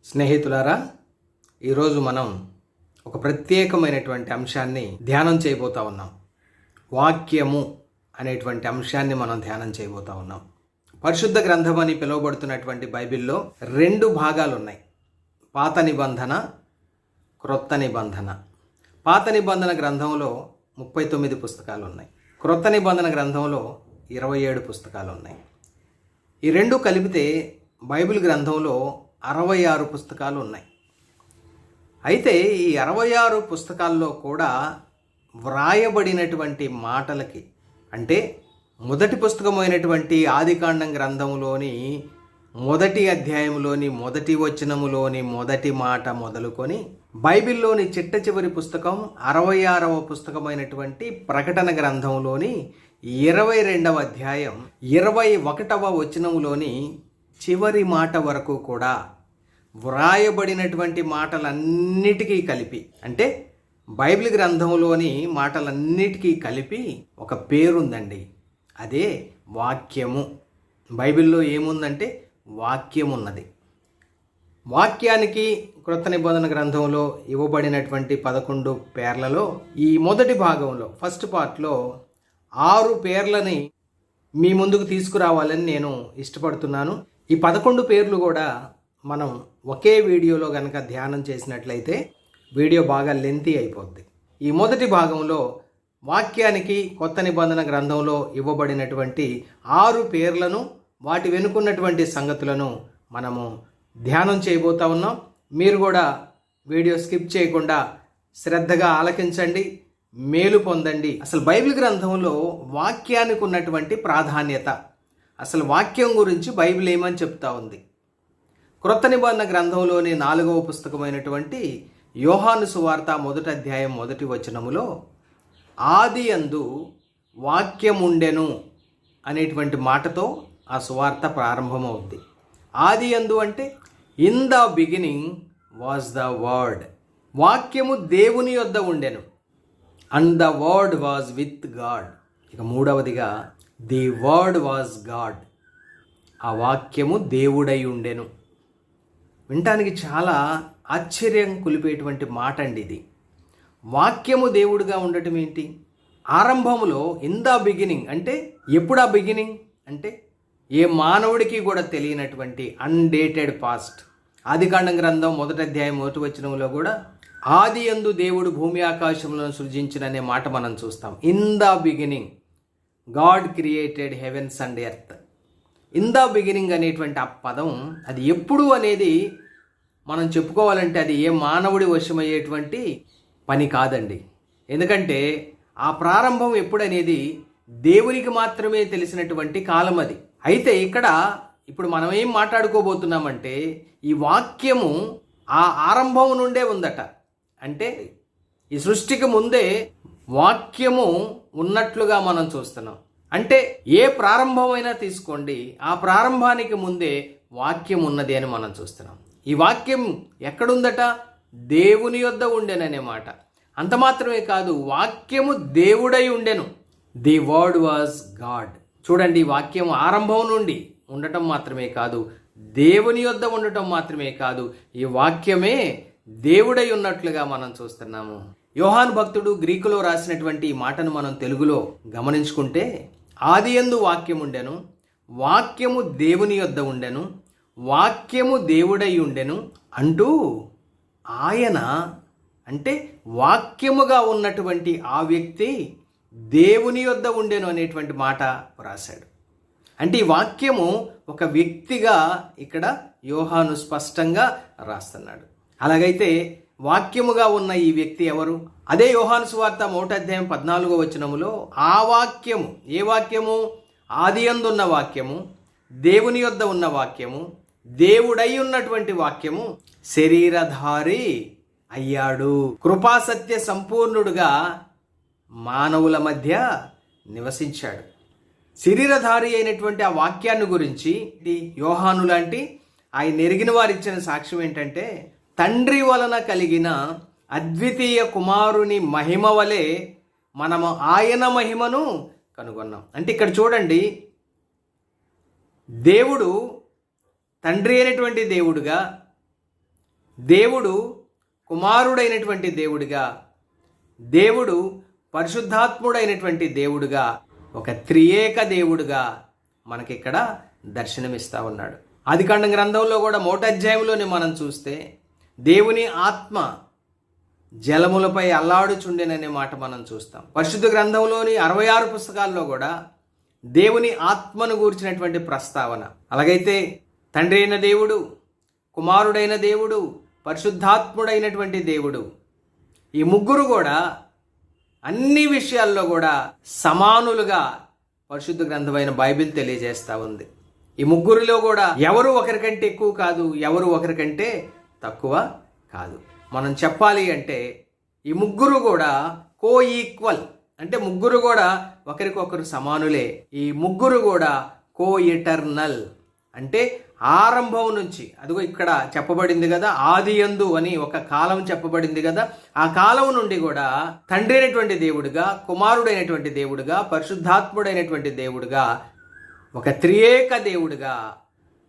స్నేహితులారా, ఈరోజు మనం ఒక ప్రత్యేకమైనటువంటి అంశాన్ని ధ్యానం చేయబోతా ఉన్నాం. వాక్యము అనేటువంటి అంశాన్ని మనం ధ్యానం చేయబోతా ఉన్నాం. పరిశుద్ధ గ్రంథం అని పిలువబడుతున్నటువంటి బైబిల్లో రెండు భాగాలు ఉన్నాయి: పాత నిబంధన, క్రొత్త నిబంధన. పాత నిబంధన గ్రంథంలో 39 పుస్తకాలు ఉన్నాయి. క్రొత్త నిబంధన గ్రంథంలో 27 పుస్తకాలు ఉన్నాయి. ఈ రెండు కలిపితే బైబిల్ గ్రంథంలో 66 పుస్తకాలు ఉన్నాయి. అయితే ఈ 66 పుస్తకాల్లో కూడా వ్రాయబడినటువంటి మాటలకి, అంటే మొదటి పుస్తకమైనటువంటి ఆదికాండం గ్రంథంలోని మొదటి అధ్యాయంలోని మొదటి వచనములోని మొదటి మాట మొదలుకొని బైబిల్లోని చిట్ట చివరి పుస్తకం 66వ పుస్తకమైనటువంటి ప్రకటన గ్రంథంలోని 22వ అధ్యాయం 21వ వచనములోని చివరి మాట వరకు కూడా వ్రాయబడినటువంటి మాటలన్నిటికీ కలిపి, అంటే బైబిల్ గ్రంథంలోని మాటలన్నిటికీ కలిపి ఒక పేరుందండి. అదే వాక్యము. బైబిల్లో ఏముందంటే వాక్యం ఉన్నది. వాక్యానికి క్రొత్త నిబంధన గ్రంథంలో ఇవ్వబడినటువంటి 11 పేర్లలో ఈ మొదటి భాగంలో ఫస్ట్ పార్ట్లో 6 పేర్లని మీ ముందుకు తీసుకురావాలని నేను ఇష్టపడుతున్నాను. ఈ 11 పేర్లు కూడా మనం ఒకే వీడియోలో కనుక ధ్యానం చేసినట్లయితే వీడియో బాగా లెంతీ అయిపోద్ది. ఈ మొదటి భాగంలో వాక్యానికి కొత్త నిబంధన గ్రంథంలో ఇవ్వబడినటువంటి 6 పేర్లను, వాటి వెనుకున్నటువంటి సంగతులను మనము ధ్యానం చేయబోతా ఉన్నాం. మీరు కూడా వీడియో స్కిప్ చేయకుండా శ్రద్ధగా ఆలకించండి, మేలు పొందండి. అసలు బైబిల్ గ్రంథంలో వాక్యానికి ఉన్నటువంటి ప్రాధాన్యత, అసలు వాక్యం గురించి బైబిల్ ఏమని చెప్తా ఉంది. క్రొత్త నిబంధన గ్రంథంలోని 4వ పుస్తకమైనటువంటి యోహాను సువార్త 1వ అధ్యాయం 1వ వచనములో ఆదియందు వాక్యముండెను అనేటువంటి మాటతో ఆ సువార్త ప్రారంభమవుద్ది. ఆదియందు అంటే in the beginning was the word. వాక్యము దేవుని యొద్ద ఉండెను, and the word was with God. ఇక మూడవదిగా ది వర్డ్ వాజ్ గాడ్. ఆ వాక్యము దేవుడై ఉండెను. వినటానికి చాలా ఆశ్చర్యం కొలిపేటువంటి మాట అండి ఇది. వాక్యము దేవుడుగా ఉండటం ఏంటి? ఆరంభంలో ఇన్ ద బిగినింగ్ అంటే ఎప్పుడు? ఆ బిగినింగ్ అంటే ఏ మానవుడికి కూడా తెలియనటువంటి అన్డేటెడ్ పాస్ట్. ఆదికాండం గ్రంథం 1వ అధ్యాయం 1వ వచనంలో కూడా ఆది యందు దేవుడు భూమి ఆకాశములను సృజించిననే మాట మనం చూస్తాం. In the beginning God created heavens and earth. In the beginning అనేటువంటి ఆ పదం అది ఎప్పుడు అనేది మనం చెప్పుకోవాలంటే అది ఏ మానవుడి వశమయ్యేటువంటి పని కాదండి. ఎందుకంటే ఆ ప్రారంభం ఎప్పుడనేది దేవునికి మాత్రమే తెలిసినటువంటి కాలం అది. అయితే ఇప్పుడు మనం ఏం మాట్లాడుకోబోతున్నామంటే ఈ వాక్యము ఆ ఆరంభం నుండే ఉందట. అంటే ఈ సృష్టికి ముందే వాక్యము ఉన్నట్లుగా మనం చూస్తున్నాం. అంటే ఏ ప్రారంభమైనా తీసుకోండి, ఆ ప్రారంభానికి ముందే వాక్యం ఉన్నది అని మనం చూస్తున్నాం. ఈ వాక్యం ఎక్కడుందట? దేవుని యొద్ద ఉండెననే మాట. అంత మాత్రమే కాదు, వాక్యము దేవుడై ఉండెను. The word was God. చూడండి, వాక్యం ఆరంభం నుండి ఉండటం మాత్రమే కాదు, దేవుని యొద్ద ఉండటం మాత్రమే కాదు, ఈ వాక్యమే దేవుడై ఉన్నట్లుగా మనం చూస్తున్నాము. యోహాను భక్తుడు గ్రీకులో రాసినటువంటి ఈ మాటను మనం తెలుగులో గమనించుకుంటే, ఆదియందు వాక్యముండెను, వాక్యము దేవుని యొద్ద ఉండెను, వాక్యము దేవుడై ఉండెను అంటూ ఆయన, అంటే వాక్యముగా ఉన్నటువంటి ఆ వ్యక్తి దేవుని యొద్ద ఉండెను అనేటువంటి మాట రాశాడు. అంటే ఈ వాక్యము ఒక వ్యక్తిగా ఇక్కడ యోహాను స్పష్టంగా రాస్తున్నాడు. అలాగైతే వాక్యముగా ఉన్న ఈ వ్యక్తి ఎవరు? అదే యోహాను సువార్త 1వ అధ్యాయం 14వ వచనములో ఆ వాక్యము, ఏ వాక్యము? ఆదియందు ఉన్న వాక్యము, దేవుని యొద్ద ఉన్న వాక్యము, దేవుడై ఉన్నటువంటి వాక్యము శరీరధారి అయ్యాడు, కృపాసత్య సంపూర్ణుడుగా మానవుల మధ్య నివసించాడు. శరీరధారి అయినటువంటి ఆ వాక్యాన్ని గురించి యోహాను లాంటి ఆయన ఎరిగిన వారు ఇచ్చిన సాక్ష్యం ఏంటంటే, తండ్రి వలన కలిగిన అద్వితీయ కుమారుని మహిమ వలె మనము ఆయన మహిమను కనుగొన్నాం. అంటే ఇక్కడ చూడండి, దేవుడు తండ్రి అయినటువంటి దేవుడుగా, దేవుడు కుమారుడైనటువంటి దేవుడిగా, దేవుడు పరిశుద్ధాత్ముడైనటువంటి దేవుడుగా, ఒక త్రియేక దేవుడుగా మనకిక్కడ దర్శనమిస్తూ ఉన్నాడు. ఆదికాండం గ్రంథంలో కూడా 1వ అధ్యాయంలోనే మనం చూస్తే దేవుని ఆత్మ జలములపై అల్లాడుచుండెననే మాట మనం చూస్తాం. పరిశుద్ధ గ్రంథంలోని 66 పుస్తకాల్లో కూడా దేవుని ఆత్మను గూర్చినటువంటి ప్రస్తావన. అలాగైతే తండ్రి అయిన దేవుడు, కుమారుడైన దేవుడు, పరిశుద్ధాత్ముడైనటువంటి దేవుడు, ఈ ముగ్గురు కూడా అన్ని విషయాల్లో కూడా సమానులుగా పరిశుద్ధ గ్రంథమైన బైబిల్ తెలియజేస్తూ ఉంది. ఈ ముగ్గురిలో కూడా ఎవరు ఒకరికంటే ఎక్కువ కాదు, ఎవరు ఒకరికంటే తక్కువ కాదు. మనం చెప్పాలి అంటే ఈ ముగ్గురు కూడా ఈక్వల్, అంటే ముగ్గురు కూడా ఒకరికొకరు సమానులే. ఈ ముగ్గురు కూడా ఎటర్నల్, అంటే ఆరంభం నుంచి, అదిగో ఇక్కడ చెప్పబడింది కదా, ఆదియందు అని ఒక కాలం చెప్పబడింది కదా, ఆ కాలం నుండి కూడా తండ్రి అయినటువంటి దేవుడుగా, కుమారుడైనటువంటి దేవుడుగా, పరిశుద్ధాత్ముడైనటువంటి దేవుడుగా, ఒక త్రియేక దేవుడుగా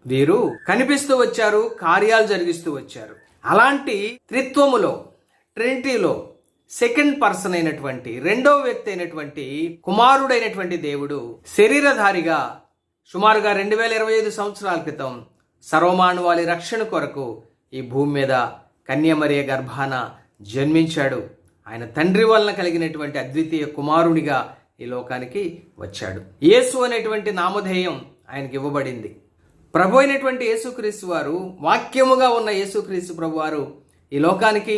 వీరు కనిపిస్తూ వచ్చారు, కార్యాలు జరిగిస్తూ వచ్చారు. అలాంటి త్రిత్వములో, ట్రినిటీలో సెకండ్ పర్సన్ అయినటువంటి, రెండవ వ్యక్తి అయినటువంటి కుమారుడైనటువంటి దేవుడు శరీరధారిగా సుమారుగా 2025 సంవత్సరాల క్రితం సర్వమానవాళి రక్షణ కొరకు ఈ భూమి మీద కన్యమరియ గర్భాన జన్మించాడు. ఆయన తండ్రి వలన కలిగినటువంటి అద్వితీయ కుమారునిగా ఈ లోకానికి వచ్చాడు. యేసు అనేటువంటి నామధేయం ఆయనకి ఇవ్వబడింది. ప్రభు అయినటువంటి యేసుక్రీస్తు వారు, వాక్యముగా ఉన్న యేసుక్రీస్తు ప్రభు వారు ఈ లోకానికి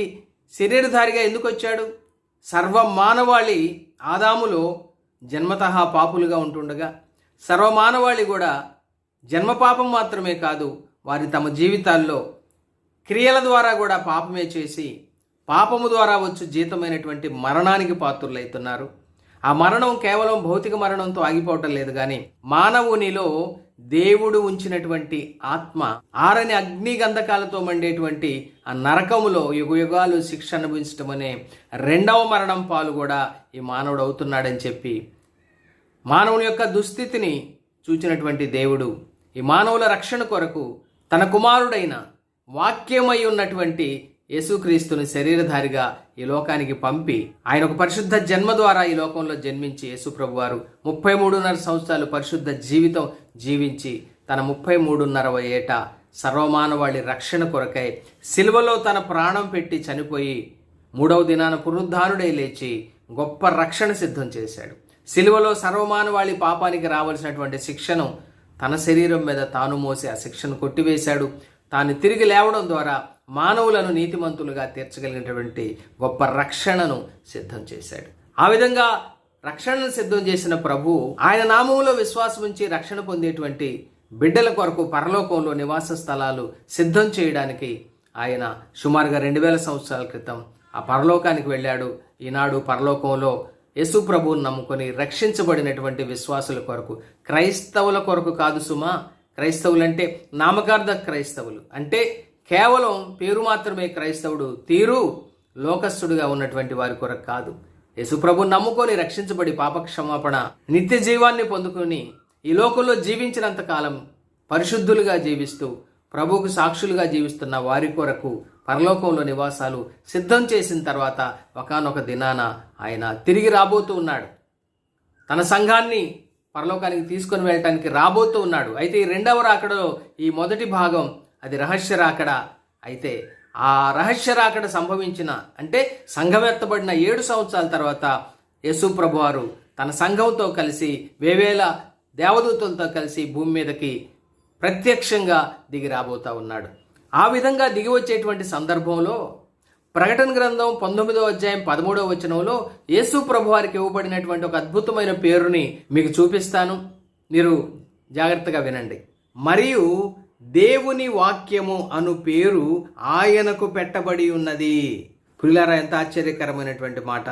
శరీరధారిగా ఎందుకు వచ్చాడు? సర్వమానవాళి ఆదాములో జన్మతః పాపులుగా ఉంటుండగా, సర్వమానవాళి కూడా జన్మపాపం మాత్రమే కాదు, వారి తమ జీవితాల్లో క్రియల ద్వారా కూడా పాపమే చేసి పాపము ద్వారా వచ్చు జీతమైనటువంటి మరణానికి పాత్రులవుతున్నారు. ఆ మరణం కేవలం భౌతిక మరణంతో ఆగిపోవటం లేదు, కానీ మానవునిలో దేవుడు ఉంచినటువంటి ఆత్మ ఆరని అగ్ని గంధకాలతో మండేటువంటి ఆ నరకములో యుగయుగాలు శిక్ష అనుభవించడం అనే రెండవ మరణం పాలు కూడా ఈ మానవుడు అవుతున్నాడని చెప్పి మానవుని యొక్క దుస్థితిని చూచినటువంటి దేవుడు ఈ మానవుల రక్షణ కొరకు తన కుమారుడైన వాక్యమై ఉన్నటువంటి యేసుక్రీస్తుని శరీరధారిగా ఈ లోకానికి పంపి, ఆయన ఒక పరిశుద్ధ జన్మ ద్వారా ఈ లోకంలో జన్మించి యేసుప్రభు వారు 33.5 సంవత్సరాలు పరిశుద్ధ జీవితం జీవించి తన 33.5 ఏట సర్వమానవాళి రక్షణ కొరకై సిలువలో తన ప్రాణం పెట్టి చనిపోయి 3వ దినాన పునరుద్ధానుడై లేచి గొప్ప రక్షణ సిద్ధం చేశాడు. సిలువలో సర్వమానవాళి పాపానికి రావాల్సినటువంటి శిక్షను తన శరీరం మీద తాను మోసి ఆ శిక్షను కొట్టివేశాడు. తాను తిరిగి లేవడం ద్వారా మానవులను నీతిమంతులుగా తీర్చగలిగినటువంటి గొప్ప రక్షణను సిద్ధం చేశాడు. ఆ విధంగా రక్షణను సిద్ధం చేసిన ప్రభు ఆయన నామములో విశ్వాసం ఉంచి రక్షణ పొందేటువంటి బిడ్డల కొరకు పరలోకంలో నివాస స్థలాలు సిద్ధం చేయడానికి ఆయన సుమారుగా 2000 సంవత్సరాల క్రితం ఆ పరలోకానికి వెళ్ళాడు. ఈనాడు పరలోకంలో యేసు ప్రభువును నమ్ముకొని రక్షించబడినటువంటి విశ్వాసుల కొరకు, క్రైస్తవుల కొరకు కాదు సుమా. క్రైస్తవులంటే నామకార్థ క్రైస్తవులు, అంటే కేవలం పేరు మాత్రమే క్రైస్తవుడు, తీరు లోకస్తుడుగా ఉన్నటువంటి వారి కొరకు కాదు. యేసుప్రభుని నమ్ముకొని రక్షించబడి పాపక్షమాపణ నిత్య జీవాన్ని పొందుకొని ఈ లోకంలో జీవించినంత కాలం పరిశుద్ధులుగా జీవిస్తూ ప్రభువుకు సాక్షులుగా జీవిస్తున్న వారి కొరకు పరలోకంలో నివాసాలు సిద్ధం చేసిన తర్వాత ఒకానొక దినాన ఆయన తిరిగి రాబోతూ ఉన్నాడు. తన సంఘాన్ని పరలోకానికి తీసుకొని వెళ్ళటానికి రాబోతూ ఉన్నాడు. అయితే ఈ రెండవ రాకడలో ఈ మొదటి భాగం అది రహస్య రాకడ. అయితే ఆ రహస్య రాకడ సంభవించిన, అంటే సంఘం ఎత్తబడిన 7 సంవత్సరాల తర్వాత యేసు ప్రభువారు తన సంఘంతో కలిసి వేవేల దేవదూతలతో కలిసి భూమి మీదకి ప్రత్యక్షంగా దిగి రాబోతూ ఉన్నాడు. ఆ విధంగా దిగి వచ్చేటువంటి సందర్భంలో ప్రకటన గ్రంథం 19వ అధ్యాయం 13వ వచనంలో యేసు ప్రభువారికి ఇవ్వబడినటువంటి ఒక అద్భుతమైన పేరుని మీకు చూపిస్తాను, మీరు జాగ్రత్తగా వినండి. మరియు దేవుని వాక్యము అను పేరు ఆయనకు పెట్టబడి ఉన్నది. ప్రియులారా, ఎంత ఆశ్చర్యకరమైనటువంటి మాట.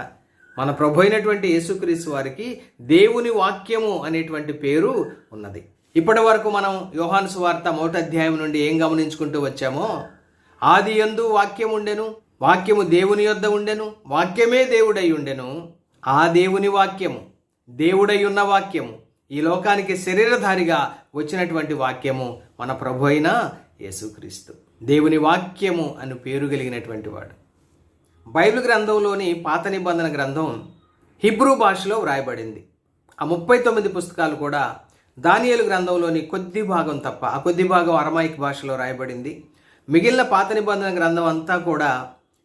మన ప్రభు అయినటువంటి యేసుక్రీస్తు వారికి దేవుని వాక్యము అనేటువంటి పేరు ఉన్నది. ఇప్పటి వరకు మనం యోహాను సువార్త 1వ అధ్యాయం నుండి ఏం గమనించుకుంటూ వచ్చామో, ఆదియందు వాక్యం ఉండెను, వాక్యము దేవుని యొద్ద ఉండెను, వాక్యమే దేవుడై ఉండెను. ఆ దేవుని వాక్యము, దేవుడై ఉన్న వాక్యము, ఈ లోకానికి శరీరధారిగా వచ్చినటువంటి వాక్యము మన ప్రభు అయిన యేసుక్రీస్తు. దేవుని వాక్యము అని పేరు కలిగినటువంటి వాడు. బైబిల్ గ్రంథంలోని పాత నిబంధన గ్రంథం హిబ్రూ భాషలో వ్రాయబడింది. ఆ 39 పుస్తకాలు కూడా దానియేలు గ్రంథంలోని కొద్ది భాగం తప్ప, ఆ కొద్ది భాగం అరమాయిక్ భాషలో రాయబడింది. మిగిలిన పాత నిబంధన గ్రంథం అంతా కూడా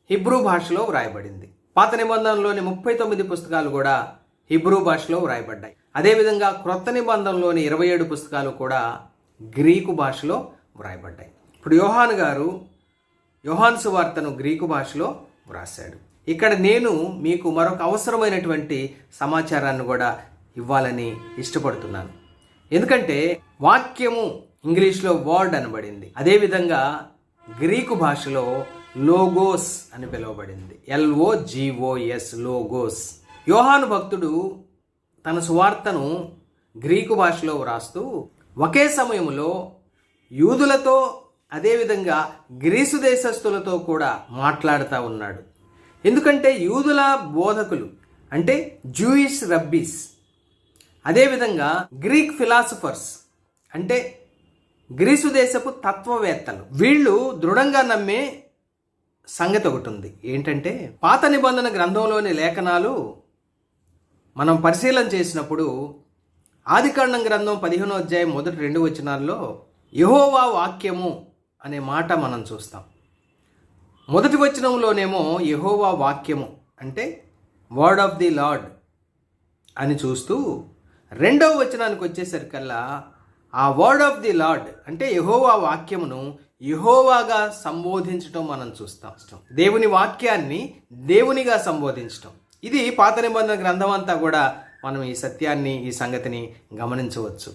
హిబ్రూ భాషలో వ్రాయబడింది. పాత నిబంధనలోని 39 పుస్తకాలు కూడా హిబ్రూ భాషలో వ్రాయబడ్డాయి. అదేవిధంగా క్రొత్త నిబంధనలోని 27 పుస్తకాలు కూడా గ్రీకు భాషలో వ్రాయబడ్డాయి. ఇప్పుడు యోహాను గారు యోహాను సువార్తను గ్రీకు భాషలో వ్రాశాడు. ఇక్కడ నేను మీకు మరొక అవసరమైనటువంటి సమాచారాన్ని కూడా ఇవ్వాలని ఇష్టపడుతున్నాను. ఎందుకంటే వాక్యము ఇంగ్లీష్లో వర్డ్ అనబడింది. అదేవిధంగా గ్రీకు భాషలో లోగోస్ అని పిలువబడింది. LOGOS, logos. యోహాను భక్తుడు తన సువార్తను గ్రీకు భాషలో వ్రాస్తూ ఒకే సమయంలో యూదులతో అదేవిధంగా గ్రీసు దేశస్థులతో కూడా మాట్లాడుతూ ఉన్నాడు. ఎందుకంటే యూదుల బోధకులు అంటే జూయిష్ రబ్బీస్, అదేవిధంగా గ్రీక్ ఫిలాసఫర్స్ అంటే గ్రీసు దేశపు తత్వవేత్తలు, వీళ్ళు దృఢంగా నమ్మే సంగతి ఒకటి ఉంది. ఏంటంటే పాత నిబంధన గ్రంథంలోని లేఖనాలు మనం పరిశీలన చేసినప్పుడు ఆదికాండం గ్రంథం 15వ అధ్యాయం మొదటి 2 వచనాల్లో యెహోవా వాక్యము అనే మాట మనం చూస్తాం. మొదటి వచనంలోనేమో యెహోవా వాక్యము అంటే వర్డ్ ఆఫ్ ది లార్డ్ అని చూస్తూ, రెండవ వచనానికి వచ్చేసరికల్లా ఆ వర్డ్ ఆఫ్ ది లార్డ్ అంటే యెహోవా వాక్యమును యెహోవాగా సంబోధించటం మనం చూస్తాం. దేవుని వాక్యాన్ని దేవునిగా సంబోధించటం, ఇది పాత నిబంధన గ్రంథం అంతా కూడా మనం ఈ సత్యాన్ని, ఈ సంగతిని గమనించవచ్చు.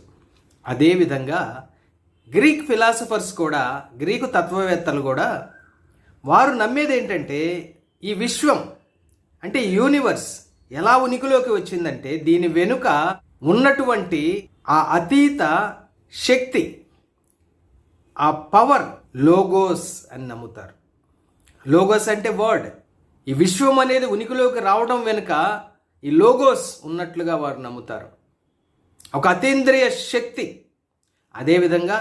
అదేవిధంగా గ్రీక్ ఫిలాసఫర్స్ కూడా, గ్రీకు తత్వవేత్తలు కూడా వారు నమ్మేది ఏంటంటే ఈ విశ్వం అంటే యూనివర్స్ ఎలా ఉనికిలోకి వచ్చిందంటే దీని వెనుక ఉన్నటువంటి ఆ అతీత శక్తి, ఆ పవర్ లోగోస్ అని నమ్ముతారు. లోగోస్ అంటే వర్డ్. ఈ విశ్వం అనేది ఉనికిలోకి రావడం వెనుక ఈ లోగోస్ ఉన్నట్లుగా వారు నమ్ముతారు, ఒక అతీంద్రియ శక్తి. అదేవిధంగా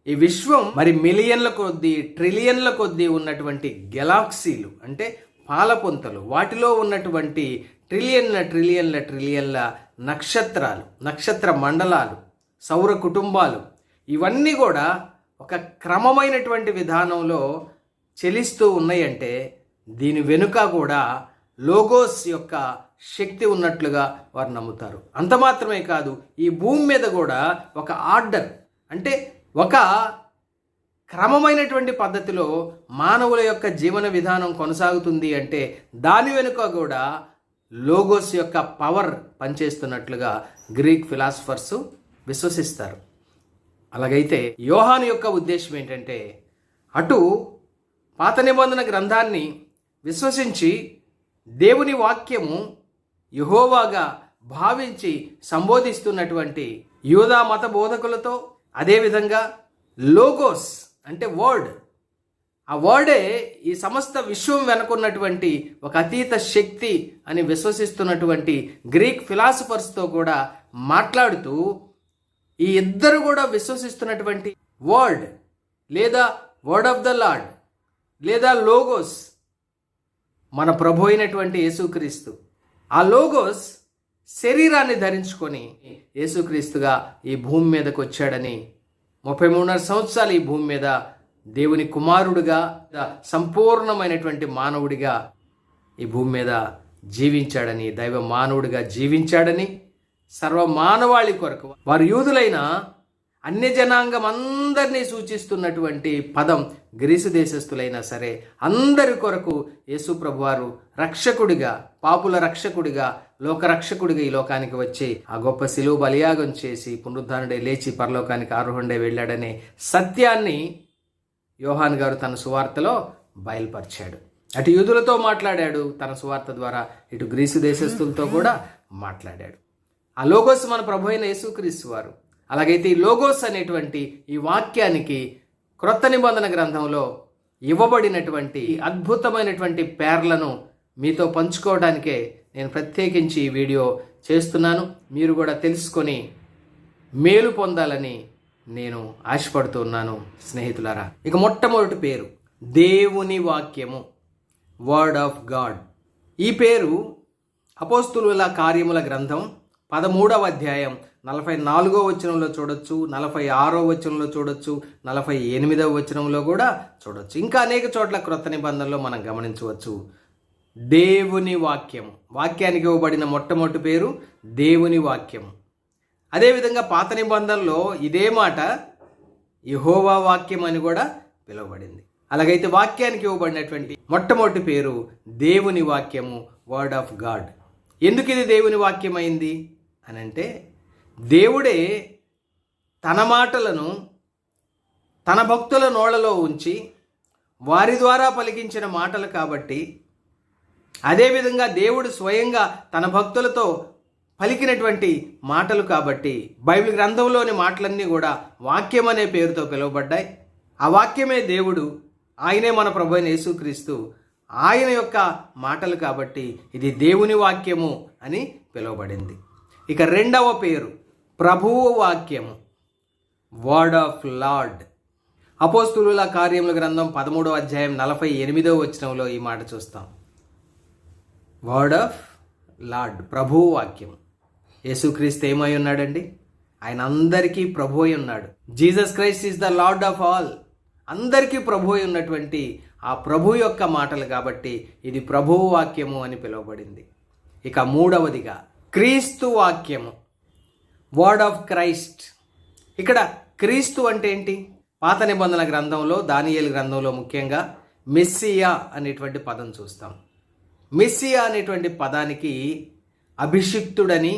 ఈ విశ్వం మరి మిలియన్ల కొద్దీ, ట్రిలియన్ల కొద్దీ ఉన్నటువంటి గెలాక్సీలు అంటే పాలపొంతలు, వాటిలో ఉన్నటువంటి ట్రిలియన్ల నక్షత్రాలు, నక్షత్ర మండలాలు, సౌర కుటుంబాలు, ఇవన్నీ కూడా ఒక క్రమమైనటువంటి విధానంలో చెలిస్తూ ఉన్నాయంటే దీని వెనుక కూడా లోగోస్ యొక్క శక్తి ఉన్నట్లుగా వారు నమ్ముతారు. అంత మాత్రమే కాదు, ఈ భూమి మీద కూడా ఒక ఆర్డర్ అంటే ఒక క్రమమైనటువంటి పద్ధతిలో మానవుల యొక్క జీవన విధానం కొనసాగుతుంది అంటే దాని వెనుక కూడా లోగోస్ యొక్క పవర్ పనిచేస్తున్నట్లుగా గ్రీక్ ఫిలాసఫర్స్ విశ్వసిస్తారు. అలాగైతే యోహాను యొక్క ఉద్దేశం ఏంటంటే అటు పాత నిబంధన గ్రంథాన్ని విశ్వసించి దేవుని వాక్యము యెహోవాగా భావించి సంబోధిస్తున్నటువంటి యూదా మత బోధకులతో, అదేవిధంగా లోగోస్ అంటే వర్డ్, ఆ వర్డే ఈ సమస్త విశ్వం వెనుకున్నటువంటి ఒక అతీత శక్తి అని విశ్వసిస్తున్నటువంటి గ్రీక్ ఫిలాసఫర్స్తో కూడా మాట్లాడుతూ ఈ ఇద్దరు కూడా విశ్వసిస్తున్నటువంటి వర్డ్ లేదా వర్డ్ ఆఫ్ ద లార్డ్ లేదా లోగోస్ మన ప్రభు అయినటువంటి యేసుక్రీస్తు. ఆ లోగోస్ శరీరాన్ని ధరించుకొని యేసుక్రీస్తుగా ఈ భూమి మీదకి వచ్చాడని, 33.5 సంవత్సరాలు ఈ భూమి మీద దేవుని కుమారుడిగా, సంపూర్ణమైనటువంటి మానవుడిగా ఈ భూమి మీద జీవించాడని, దైవ మానవుడిగా జీవించాడని, సర్వమానవాళి కొరకు వారు యూదులైన అన్య జనాంగం అందరినీ సూచిస్తున్నటువంటి పదం గ్రీసు దేశస్థులైనా సరే అందరి కొరకు యేసు ప్రభువారు రక్షకుడిగా, పాపుల రక్షకుడిగా, లోకరక్షకుడిగా ఈ లోకానికి వచ్చి ఆ గొప్ప శిలువ బలియాగం చేసి పునరుద్ధానుడై లేచి పరలోకానికి ఆరోహణుడై వెళ్ళాడనే సత్యాన్ని యోహాను గారు తన సువార్తలో బయలుపరిచాడు. అటు యూదులతో మాట్లాడాడు తన సువార్త ద్వారా, ఇటు గ్రీసు దేశస్థులతో కూడా మాట్లాడాడు. ఆ లోగోస్ మన ప్రభు అయిన యేసుక్రీస్తు వారు. అలాగైతే ఈ లోగోస్ అనేటువంటి ఈ వాక్యానికి క్రొత్త నిబంధన గ్రంథంలో ఇవ్వబడినటువంటి అద్భుతమైనటువంటి పేర్లను మీతో పంచుకోవడానికే నేను ప్రత్యేకించి ఈ వీడియో చేస్తున్నాను. మీరు కూడా తెలుసుకొని మేలు పొందాలని నేను ఆశపడుతున్నాను స్నేహితులారా. ఇక మొట్టమొదటి పేరు దేవుని వాక్యము, వర్డ్ ఆఫ్ గాడ్. ఈ పేరు అపోస్తులుల కార్యముల గ్రంథం 13వ అధ్యాయం 44వ వచనంలో చూడొచ్చు, 46వ వచనంలో చూడొచ్చు, 48వ వచనంలో కూడా చూడొచ్చు. ఇంకా అనేక చోట్ల క్రొత్త నిబంధనలో మనం గమనించవచ్చు. దేవుని వాక్యము, వాక్యానికి ఇవ్వబడిన మొట్టమొదటి పేరు దేవుని వాక్యము. అదేవిధంగా పాత నిబంధనలో ఇదే మాట యెహోవా వాక్యం అని కూడా పిలువబడింది. అలాగైతే వాక్యానికి ఇవ్వబడినటువంటి మొట్టమొదటి పేరు దేవుని వాక్యము, వర్డ్ ఆఫ్ గాడ్. ఎందుకు ఇది దేవుని వాక్యం అయింది అని అంటే, దేవుడే తన మాటలను తన భక్తుల నోళ్లలో ఉంచి వారి ద్వారా పలికించిన మాటలు కాబట్టి, అదేవిధంగా దేవుడు స్వయంగా తన భక్తులతో పలికినటువంటి మాటలు కాబట్టి బైబిల్ గ్రంథంలోని మాటలన్నీ కూడా వాక్యం అనే పేరుతో పిలువబడ్డాయి. ఆ వాక్యమే దేవుడు, ఆయనే మన ప్రభు అయిన యేసుక్రీస్తు, ఆయన యొక్క మాటలు కాబట్టి ఇది దేవుని వాక్యము అని పిలువబడింది. ఇక రెండవ పేరు ప్రభువు వాక్యము, వర్డ్ ఆఫ్ లార్డ్. అపోస్తులుల కార్యముల గ్రంథం 13వ అధ్యాయం 48వ వచనంలో ఈ మాట చూస్తాం. వర్డ్ ఆఫ్ లార్డ్, ప్రభువు వాక్యం. యేసుక్రీస్తు ఏమై ఉన్నాడండి? ఆయన అందరికీ ప్రభు అయి ఉన్నాడు. Jesus Christ is the lord of all. అందరికీ ప్రభు అయి ఉన్నటువంటి ఆ ప్రభు యొక్క మాటలు కాబట్టి ఇది ప్రభువు వాక్యము అని పిలువబడింది. ఇక మూడవదిగా క్రీస్తు వాక్యము, వర్డ్ ఆఫ్ క్రైస్ట్. ఇక్కడ క్రీస్తు అంటే ఏంటి? పాత నిబంధన గ్రంథంలో, దానియేలు గ్రంథంలో ముఖ్యంగా మెస్సియా అనేటువంటి పదం చూస్తాం. మెస్సియా అనేటువంటి పదానికి అభిషిక్తుడని,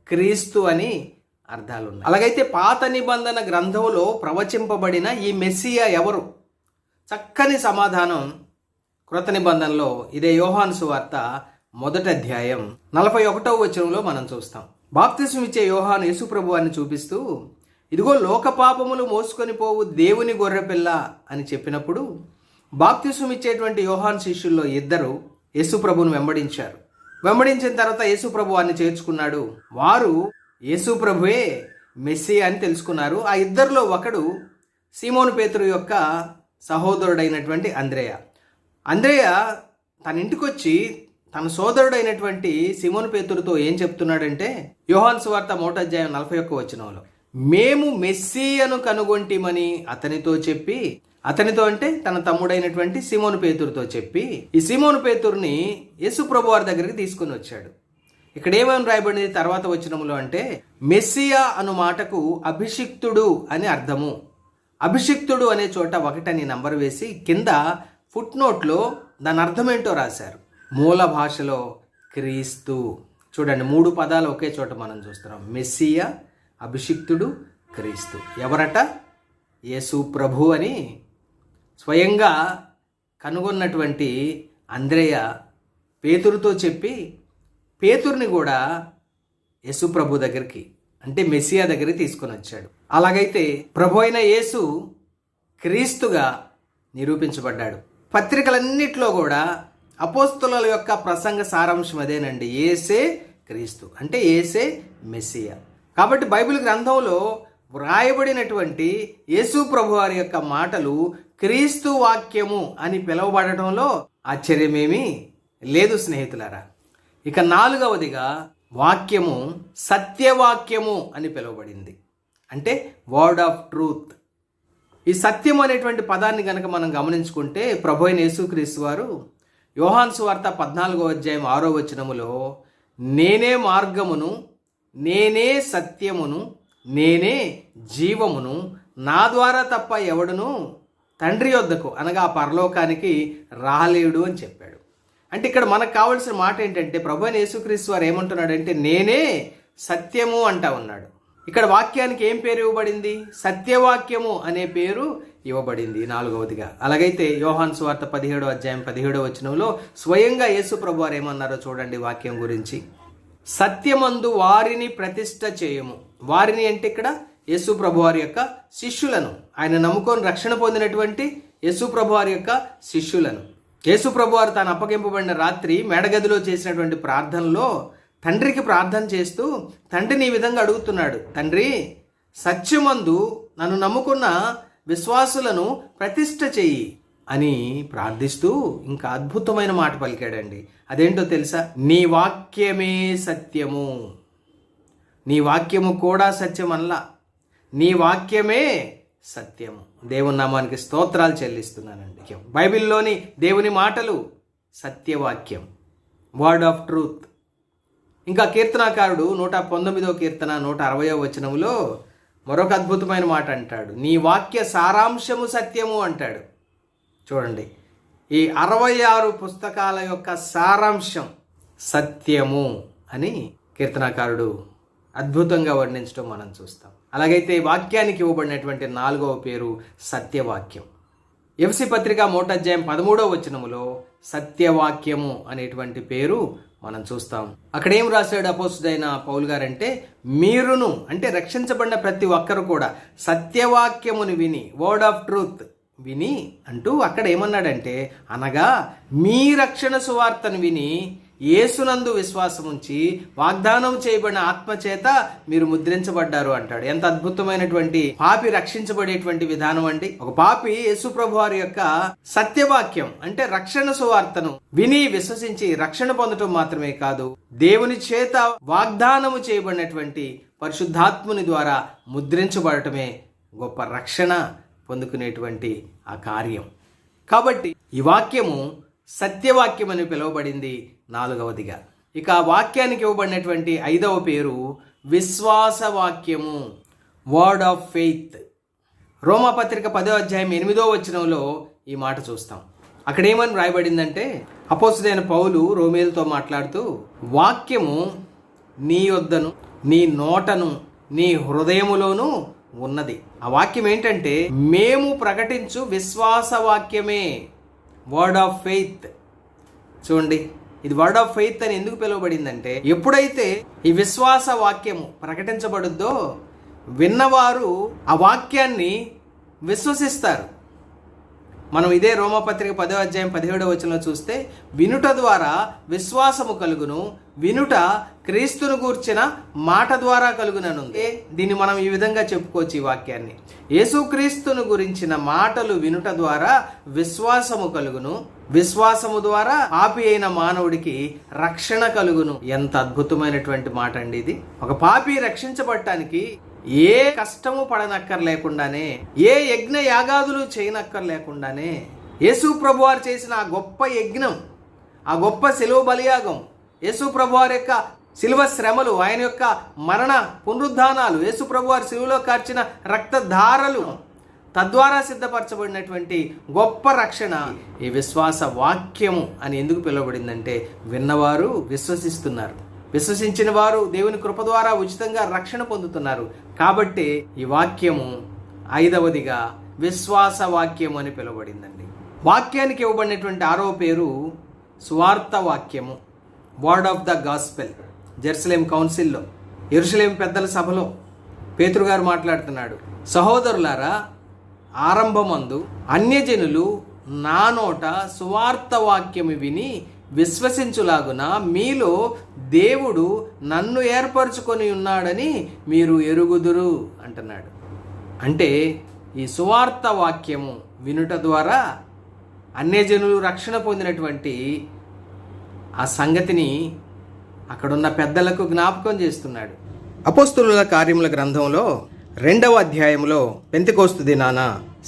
క్రీస్తు అని అర్థాలు ఉన్నాయి. అలాగైతే పాత నిబంధన గ్రంథంలో ప్రవచింపబడిన ఈ మెస్సియా ఎవరు? చక్కని సమాధానం క్రొత్త నిబంధనలో ఇదే యోహాను సువార్త 1వ అధ్యాయం 41వ వచనంలో మనం చూస్తాం. బాప్తిస్మం ఇచ్చే యోహాను యేసుప్రభువాన్ని చూపిస్తూ, ఇదిగో లోక పాపములు మోసుకొని పోవు దేవుని గొర్రెపిల్ల అని చెప్పినప్పుడు, బాప్తిస్మం ఇచ్చేటువంటి యోహాను శిష్యుల్లో ఇద్దరు యేసుప్రభువును వెంబడించారు. వెంబడించిన తర్వాత యేసుప్రభువాన్ని చేర్చుకున్నాడు. వారు యేసుప్రభువే మెస్సియా అని తెలుసుకున్నారు. ఆ ఇద్దరిలో ఒకడు సీమోను పేతురు యొక్క సహోదరుడైనటువంటి అంద్రెయ. అంద్రెయ తన ఇంటికి వచ్చి తన సోదరుడైనటువంటి సీమోను పేతురుతో ఏం చెప్తున్నాడంటే, యోహాను సువార్త 1వ అధ్యాయం 41వ వచనంలో, మేము మెస్సియాను కనుగొంటిమని అతనితో చెప్పి, అతనితో అంటే తన తమ్ముడైనటువంటి సీమోను పేతురుతో చెప్పి, ఈ సీమోను పేతురుని యేసు ప్రభు వారి దగ్గరికి తీసుకుని వచ్చాడు. ఇక్కడ ఏమని రాయబడింది తర్వాత వచనంలో అంటే, మెస్సియా అను మాటకు అభిషిక్తుడు అని అర్థము. అభిషిక్తుడు అనే చోట 1 అని నంబర్ వేసి కింద ఫుట్ నోట్లో దాని అర్థం ఏంటో రాశారు. మూల భాషలో క్రీస్తు. చూడండి, 3 పదాలు ఒకే చోట మనం చూస్తున్నాం. మెస్సియా, అభిషిక్తుడు, క్రీస్తు. ఎవరట? యేసు ప్రభు అని స్వయంగా కనుగొన్నటువంటి అంద్రెయ పేతురుతో చెప్పి, పేతురుని కూడా యేసు ప్రభు దగ్గరికి అంటే మెస్సియా దగ్గరికి తీసుకొని వచ్చాడు. అలాగైతే ప్రభు అయిన యేసు క్రీస్తుగా నిరూపించబడ్డాడు. పత్రికలన్నిట్లో కూడా అపోస్తలుల యొక్క ప్రసంగ సారాంశం అదేనండి, యేసే క్రీస్తు అంటే యేసే మెస్సియా. కాబట్టి బైబిల్ గ్రంథంలో వ్రాయబడినటువంటి యేసు ప్రభు వారి యొక్క మాటలు క్రీస్తు వాక్యము అని పిలువబడటంలో ఆశ్చర్యమేమీ లేదు స్నేహితులారా. ఇక 4వదిగా వాక్యము సత్యవాక్యము అని పిలువబడింది, అంటే వర్డ్ ఆఫ్ ట్రూత్. ఈ సత్యం అనేటువంటి పదాన్ని కనుక మనం గమనించుకుంటే, ప్రభు అయిన యేసుక్రీస్తు వారు యోహాను సువార్త 14వ అధ్యాయం 6వ వచనములో, నేనే మార్గమును, నేనే సత్యమును, నేనే జీవమును, నా ద్వారా తప్ప ఎవడును తండ్రి యొద్దకు అనగా ఆ పరలోకానికి రాలేడు అని చెప్పాడు. అంటే ఇక్కడ మనకు కావాల్సిన మాట ఏంటంటే, ప్రభు అయిన యేసుక్రీస్తు వారు ఏమంటున్నాడంటే నేనే సత్యము అంటా ఉన్నాడు. ఇక్కడ వాక్యానికి ఏం పేరు ఇవ్వబడింది? సత్యవాక్యము అనే పేరు ఇవ్వబడింది 4వదిగా. అలాగైతే యోహాను సువార్త 17వ అధ్యాయం 17వ వచనంలో స్వయంగా యేసు ప్రభు వారు ఏమన్నారో చూడండి వాక్యం గురించి. సత్యమందు వారిని ప్రతిష్ఠ చేయము. వారిని అంటే ఇక్కడ యేసు ప్రభు వారి యొక్క శిష్యులను, ఆయన నమ్ముకొని రక్షణ పొందినటువంటి యేసు ప్రభు వారి యొక్క శిష్యులను. యేసు ప్రభు వారు తాను అప్పగింపబడిన రాత్రి మేడగదిలో చేసినటువంటి ప్రార్థనలో తండ్రికి ప్రార్థన చేస్తూ తండ్రిని ఈ విధంగా అడుగుతున్నాడు, తండ్రి, సత్యమందు నన్ను నమ్ముకున్న విశ్వాసులను ప్రతిష్ఠ చెయ్యి అని ప్రార్థిస్తూ ఇంకా అద్భుతమైన మాట పలికాడండి. అదేంటో తెలుసా? నీ వాక్యమే సత్యము. నీ వాక్యము కూడా సత్యమల్లా, నీ వాక్యమే సత్యము. దేవుని నామానికి స్తోత్రాలు చెల్లిస్తున్నానండి. బైబిల్లోని దేవుని మాటలు సత్యవాక్యం, వర్డ్ ఆఫ్ ట్రూత్. ఇంకా కీర్తనాకారుడు 119వ కీర్తన 160వ వచనములో మరొక అద్భుతమైన మాట అంటాడు, నీ వాక్య సారాంశము సత్యము అంటాడు. చూడండి, ఈ 66 పుస్తకాల యొక్క సారాంశం సత్యము అని కీర్తనాకారుడు అద్భుతంగా వర్ణించడం మనం చూస్తాం. అలాగైతే వాక్యానికి ఇవ్వబడినటువంటి 4వ పేరు సత్యవాక్యం. ఎఫెసీ పత్రిక 1వ అధ్యాయం 13వ వచనములో సత్యవాక్యము అనేటువంటి పేరు మనం చూస్తాం. అక్కడ ఏం రాశాడు అపోస్తుడైన పౌలు గారంటే, మీరును అంటే రక్షించబడిన ప్రతి ఒక్కరు కూడా సత్యవాక్యమును విని, వర్డ్ ఆఫ్ ట్రూత్ విని అంటూ అక్కడ ఏమన్నాడంటే, అనగా మీ రక్షణ సువార్తను విని యేసునందు విశ్వాసం ఉంచి వాగ్దానం చేయబడిన ఆత్మచేత మీరు ముద్రించబడ్డారు అంటాడు. ఎంత అద్భుతమైనటువంటి పాపి రక్షించబడేటువంటి విధానం అండి. ఒక పాపి యేసు ప్రభు వారి యొక్క సత్యవాక్యం అంటే రక్షణ సువార్తను విని విశ్వసించి రక్షణ పొందటం మాత్రమే కాదు, దేవుని చేత వాగ్దానము చేయబడినటువంటి పరిశుద్ధాత్ముని ద్వారా ముద్రించబడటమే గొప్ప రక్షణ పొందుకునేటువంటి ఆ కార్యం. కాబట్టి ఈ వాక్యము సత్యవాక్యం అని పిలువబడింది 4వదిగా. ఇక వాక్యానికి ఇవ్వబడినటువంటి 5వ పేరు విశ్వాసవాక్యము, వర్డ్ ఆఫ్ ఫెయిత్. రోమాపత్రిక 10వ అధ్యాయం 8వ వచనంలో ఈ మాట చూస్తాం. అక్కడ ఏమని రాయబడిందంటే, అపోస్తలుడైన పౌలు రోమేలుతో మాట్లాడుతూ, వాక్యము నీ యొద్దను నీ నోటను నీ హృదయములోను ఉన్నది. ఆ వాక్యం ఏంటంటే, మేము ప్రకటించు విశ్వాస వాక్యమే, వర్డ్ ఆఫ్ ఫెయిత్. చూడండి, ఇది వర్డ్ ఆఫ్ ఫెయిత్ అని ఎందుకు పిలువబడిందంటే, ఎప్పుడైతే ఈ విశ్వాస వాక్యము ప్రకటించబడుద్దో విన్నవారు ఆ వాక్యాన్ని విశ్వసిస్తారు. మనం ఇదే రోమపత్రిక 10వ అధ్యాయం 17వ వచనంలో చూస్తే, వినుట ద్వారా విశ్వాసము కలుగును, వినుట క్రీస్తును గూర్చిన మాట ద్వారా కలుగుననుంది. దీన్ని మనం ఈ విధంగా చెప్పుకోవచ్చు ఈ వాక్యాన్ని, యేసుక్రీస్తును గురించిన మాటలు వినుట ద్వారా విశ్వాసము కలుగును, విశ్వాసము ద్వారా పాపి అయిన మానవుడికి రక్షణ కలుగును. ఎంత అద్భుతమైనటువంటి మాట అండి ఇది. ఒక పాపి రక్షించబడటానికి ఏ కష్టము పడనక్కర్లేకుండానే, ఏ యజ్ఞ యాగాదులు చేయనక్కర్లేకుండానే యేసు ప్రభువారు చేసిన ఆ గొప్ప యజ్ఞం, ఆ గొప్ప శిలువ బలియాగం, యేసు ప్రభువారి యొక్క శిలువ శ్రమలు, ఆయన యొక్క మరణ పునరుద్ధానాలు, యేసు ప్రభువారు శిలువలో కార్చిన రక్తధారలు, తద్వారా సిద్ధపరచబడినటువంటి గొప్ప రక్షణ ఈ విశ్వాస వాక్యము అని ఎందుకు పిలువబడిందంటే, విన్నవారు విశ్వసిస్తున్నారు, విశ్వసించిన వారు దేవుని కృప ద్వారా ఉచితంగా రక్షణ పొందుతున్నారు. కాబట్టి ఈ వాక్యము 5వదిగా విశ్వాస వాక్యము అని పిలువబడిందండి. వాక్యానికి ఇవ్వబడినటువంటి 6వ పేరు సువార్త వాక్యము, word of the gospel. Jerusalem కౌన్సిల్లో, యెరూషలేం పెద్దల సభలో పేతురు గారు మాట్లాడుతున్నాడు, సహోదరులారా, ఆరంభమందు అన్యజనులు నా నోట సువార్త వాక్యము విని విశ్వసించులాగున మీలో దేవుడు నన్ను ఏర్పరచుకొని ఉన్నాడని మీరు ఎరుగుదురు అంటున్నాడు. అంటే ఈ సువార్త వాక్యము వినుట ద్వారా అన్యజనులు రక్షణ పొందినటువంటి ఆ సంగతిని అక్కడున్న పెద్దలకు జ్ఞాపకం చేస్తున్నాడు. అపోస్తలుల కార్యముల గ్రంథంలో 2వ అధ్యాయంలో పెంతెకోస్తు దినాన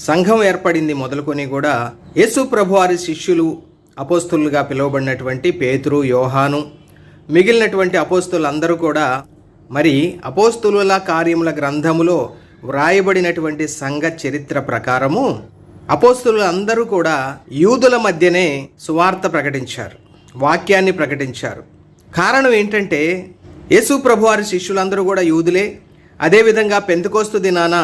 సంఘం ఏర్పడింది మొదలుకొని కూడా యేసు ప్రభువారి శిష్యులు అపోస్తలులుగా పిలువబడినటువంటి పేతురు, యోహాను, మిగిలినటువంటి అపోస్తలులందరూ కూడా మరి అపోస్తలుల కార్యముల గ్రంథములో వ్రాయబడినటువంటి సంఘ చరిత్ర ప్రకారము అపోస్తలులందరూ కూడా యూదుల మధ్యనే సువార్త ప్రకటించారు, వాక్యాన్ని ప్రకటించారు. కారణం ఏంటంటే, యేసు ప్రభువారి శిష్యులందరూ కూడా యూదులే. అదేవిధంగా పెంతెకోస్తు దినాన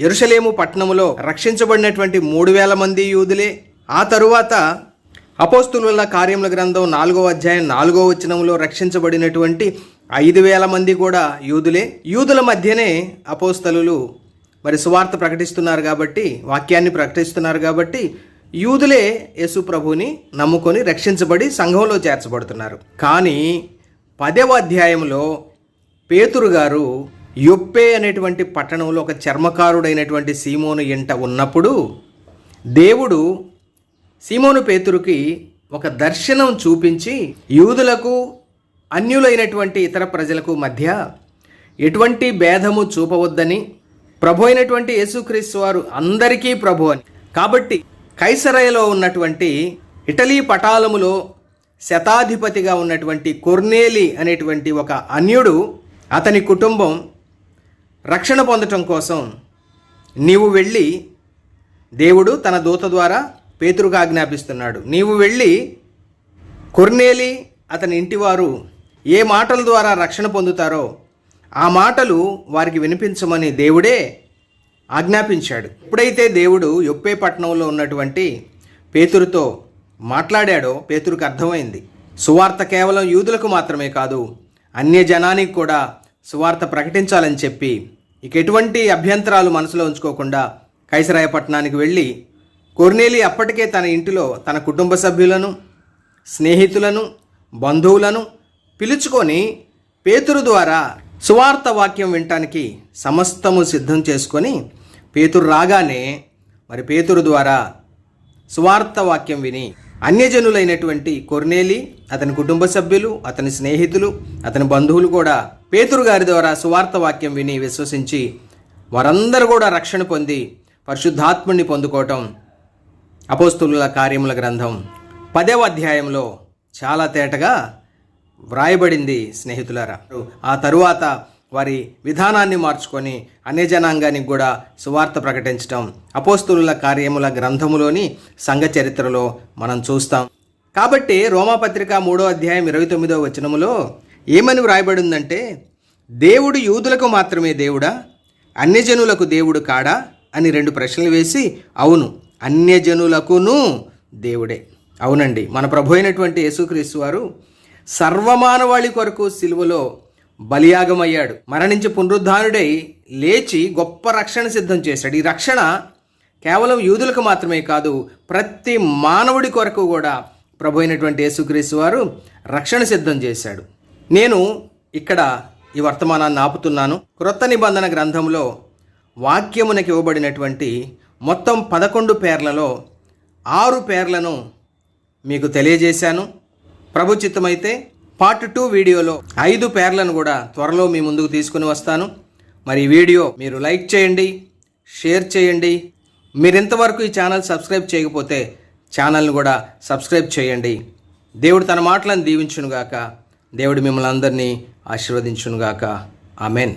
యెరూషలేము పట్టణములో రక్షించబడినటువంటి 3000 మంది యూదులే. ఆ తరువాత అపోస్తలుల కార్యముల గ్రంథం 4వ అధ్యాయం 4వ వచనంలో రక్షించబడినటువంటి 5000 మంది కూడా యూదులే. యూదుల మధ్యనే అపోస్తలులు మరి సువార్త ప్రకటిస్తున్నారు కాబట్టి, వాక్యాన్ని ప్రకటిస్తున్నారు కాబట్టి యూదులే యేసు ప్రభుని నమ్ముకొని రక్షించబడి సంఘంలో చేర్చబడుతున్నారు. కానీ 10వ అధ్యాయంలో పేతురు గారు యొప్పే అనేటువంటి పట్టణంలో ఒక చర్మకారుడైనటువంటి సీమోను ఇంట ఉన్నప్పుడు దేవుడు సీమోను పేతురుకి ఒక దర్శనం చూపించి యూదులకు అన్యులైనటువంటి ఇతర ప్రజలకు మధ్య ఎటువంటి భేదము చూపవద్దని, ప్రభు అయినటువంటి యేసుక్రీస్తు వారు అందరికీ ప్రభు అని. కాబట్టి కైసరయలో ఉన్నటువంటి ఇటలీ పటాలములో శతాధిపతిగా ఉన్నటువంటి కొర్నేలి అనేటువంటి ఒక అన్యుడు, అతని కుటుంబం రక్షణ పొందటం కోసం నీవు వెళ్ళి, దేవుడు తన దూత ద్వారా పేతురుకు ఆజ్ఞాపిస్తున్నాడు, నీవు వెళ్ళి కొర్నేలి అతని ఇంటివారు ఏ మాటల ద్వారా రక్షణ పొందుతారో ఆ మాటలు వారికి వినిపించమని దేవుడే ఆజ్ఞాపించాడు. ఎప్పుడైతే దేవుడు యొప్పే పట్టణంలో ఉన్నటువంటి పేతురుతో మాట్లాడాడో పేతురుకు అర్థమైంది, సువార్త కేవలం యూదులకు మాత్రమే కాదు, అన్య జనానికి కూడా సువార్త ప్రకటించాలని చెప్పి ఇక ఎటువంటి అభ్యంతరాలు మనసులో ఉంచుకోకుండా కైసరాయ పట్టణానికి వెళ్ళి కొర్నేలి అప్పటికే తన ఇంటిలో తన కుటుంబ సభ్యులను, స్నేహితులను, బంధువులను పిలుచుకొని పేతురు ద్వారా సువార్త వాక్యం వినటానికి సమస్తము సిద్ధం చేసుకొని, పేతురు రాగానే మరి పేతురు ద్వారా సువార్త వాక్యం విని అన్యజనులైనటువంటి కొర్నేలి, అతని కుటుంబ సభ్యులు, అతని స్నేహితులు, అతని బంధువులు కూడా పేతురు గారి ద్వారా సువార్త వాక్యం విని విశ్వసించి వారందరూ కూడా రక్షణ పొంది పరిశుద్ధాత్ముడిని పొందుకోవటం అపోస్తలుల కార్యముల గ్రంథం 10వ అధ్యాయంలో చాలా తేటగా వ్రాయబడింది స్నేహితులారా. ఆ తరువాత వారి విధానాన్ని మార్చుకొని అన్యజనాంగానికి కూడా సువార్త ప్రకటించటం అపోస్తలుల కార్యముల గ్రంథములోని సంఘ చరిత్రలో మనం చూస్తాం. కాబట్టి రోమాపత్రిక 3వ అధ్యాయం 29వ వచనములో ఏమని వ్రాయబడిందంటే, దేవుడు యూదులకు మాత్రమే దేవుడా, అన్యజనులకు దేవుడు కాడా అని 2 ప్రశ్నలు వేసి, అవును, అన్యజనులకును దేవుడే. అవునండి, మన ప్రభు అయినటువంటి యేసుక్రీస్తు వారు సర్వమానవాళి కొరకు సిలువలో బలియాగమయ్యాడు, మరణించి పునరుద్ధానుడై లేచి గొప్ప రక్షణ సిద్ధం చేశాడు. ఈ రక్షణ కేవలం యూదులకు మాత్రమే కాదు, ప్రతి మానవుడి కొరకు కూడా ప్రభు అయినటువంటి యేసుక్రీస్తు వారు రక్షణ సిద్ధం చేశాడు. నేను ఇక్కడ ఈ వర్తమానాన్ని ఆపుతున్నాను. క్రొత్త నిబంధన గ్రంథంలో వాక్యమునకి ఇవ్వబడినటువంటి మొత్తం 11 పేర్లలో 6 పేర్లను మీకు తెలియజేశాను. ప్రభు చిత్తమైతే పార్ట్ 2 వీడియోలో 5 పేర్లను కూడా త్వరలో మీ ముందుకు తీసుకుని వస్తాను. మరి ఈ వీడియో మీరు లైక్ చేయండి, షేర్ చేయండి. మీరు ఇంతవరకు ఈ ఛానల్ సబ్స్క్రైబ్ చేయకపోతే ఛానల్ని కూడా సబ్స్క్రైబ్ చేయండి. దేవుడు తన మాటలను దీవించునుగాక. దేవుడు మిమ్మల్ని అందరినీ ఆశీర్వదించునుగాక. ఆమెన్.